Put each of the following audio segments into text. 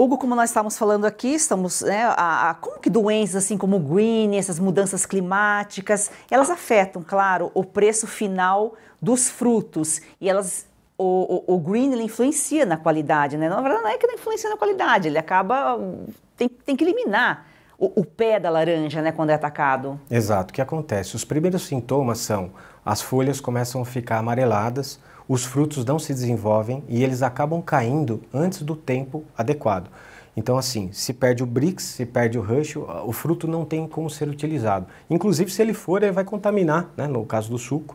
Hugo, como nós estamos falando aqui, estamos, né, como que doenças assim como o greening, essas mudanças climáticas, elas afetam, claro, o preço final dos frutos e o green ele influencia na qualidade, né? Na verdade não é que não influencia na qualidade, ele acaba, tem que eliminar o pé da laranja, né, quando é atacado. Exato, o que acontece? Os primeiros sintomas são as folhas começam a ficar amareladas, os frutos não se desenvolvem e eles acabam caindo antes do tempo adequado. Então assim, se perde o Brix, se perde o Rush, o fruto não tem como ser utilizado. Inclusive se ele for, ele vai contaminar, né, no caso do suco,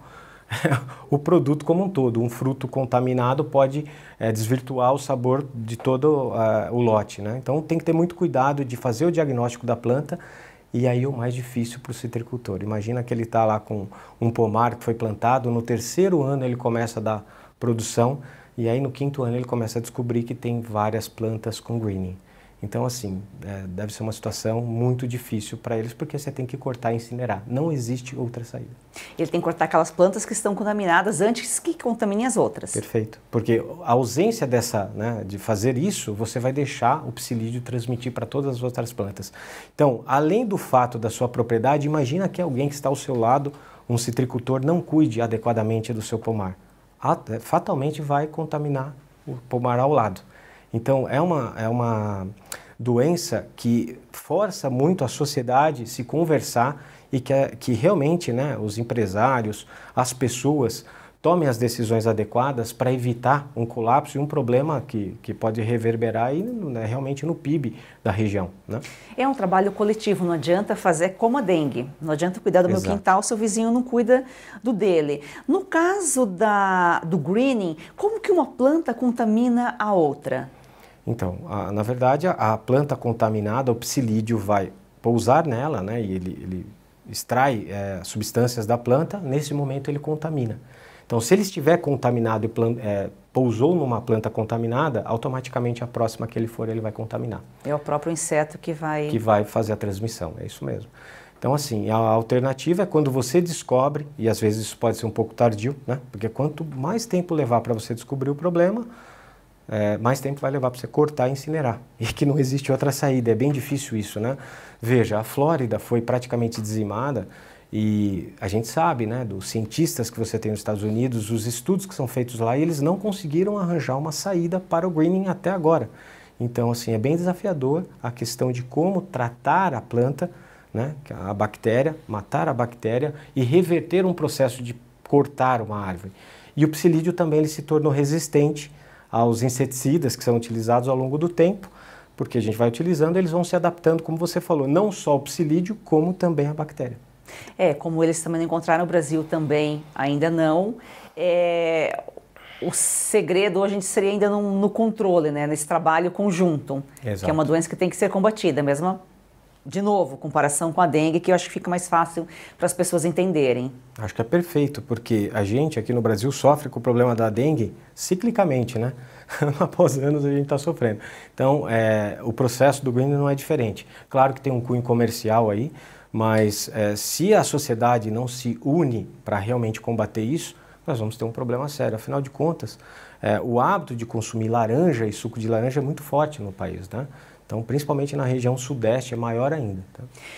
o produto como um todo. Um fruto contaminado pode desvirtuar o sabor de todo o lote, né? Então tem que ter muito cuidado de fazer o diagnóstico da planta. E aí o mais difícil para o citricultor. Imagina que ele está lá com um pomar que foi plantado, no terceiro ano ele começa a dar produção e aí no quinto ano ele começa a descobrir que tem várias plantas com greening. Então assim, deve ser uma situação muito difícil para eles porque você tem que cortar e incinerar. Não existe outra saída. Ele tem que cortar aquelas plantas que estão contaminadas antes que contaminem as outras. Perfeito. Porque a ausência de fazer isso, você vai deixar o psilídeo transmitir para todas as outras plantas. Então, além do fato da sua propriedade, imagina que alguém que está ao seu lado, um citricultor, não cuide adequadamente do seu pomar. Fatalmente vai contaminar o pomar ao lado. Então, é uma doença que força muito a sociedade a se conversar e que realmente, né, os empresários, as pessoas tomem as decisões adequadas para evitar um colapso e um problema que pode reverberar aí, né, realmente no PIB da região, né? É um trabalho coletivo, não adianta fazer como a dengue, não adianta cuidar do meu quintal, seu vizinho não cuida do dele. No caso do greening, como que uma planta contamina a outra? Então, na verdade, a planta contaminada, o psilídeo vai pousar nela, né, e ele extrai substâncias da planta, nesse momento ele contamina. Então, se ele estiver contaminado e pousou numa planta contaminada, automaticamente a próxima que ele for, ele vai contaminar. É o próprio inseto que vai... Que vai fazer a transmissão, é isso mesmo. Então, assim, a alternativa é quando você descobre, e às vezes isso pode ser um pouco tardio, né? Porque quanto mais tempo levar para você descobrir o problema, mais tempo vai levar para você cortar e incinerar. E que não existe outra saída, é bem difícil isso, né? Veja, a Flórida foi praticamente dizimada e a gente sabe, né, dos cientistas que você tem nos Estados Unidos, os estudos que são feitos lá, e eles não conseguiram arranjar uma saída para o greening até agora. Então, assim, é bem desafiador a questão de como tratar a planta, né, a bactéria, matar a bactéria e reverter um processo de cortar uma árvore. E o psilídeo também ele se tornou resistente aos inseticidas que são utilizados ao longo do tempo, porque a gente vai utilizando, eles vão se adaptando, como você falou, não só o psilídeo, como também a bactéria. Como eles também não encontraram no Brasil também, ainda não. O segredo hoje seria ainda no controle, né, nesse trabalho conjunto, Exato. que é uma doença que tem que ser combatida, mesmo, de novo, comparação com a dengue, que eu acho que fica mais fácil para as pessoas entenderem. Acho que é perfeito, porque a gente aqui no Brasil sofre com o problema da dengue ciclicamente, né? Ano após anos a gente está sofrendo. Então, o processo do greening não é diferente. Claro que tem um cunho comercial aí, mas se a sociedade não se une para realmente combater isso, nós vamos ter um problema sério. Afinal de contas, o hábito de consumir laranja e suco de laranja é muito forte no país, né? Então, principalmente na região sudeste, é maior ainda. Tá?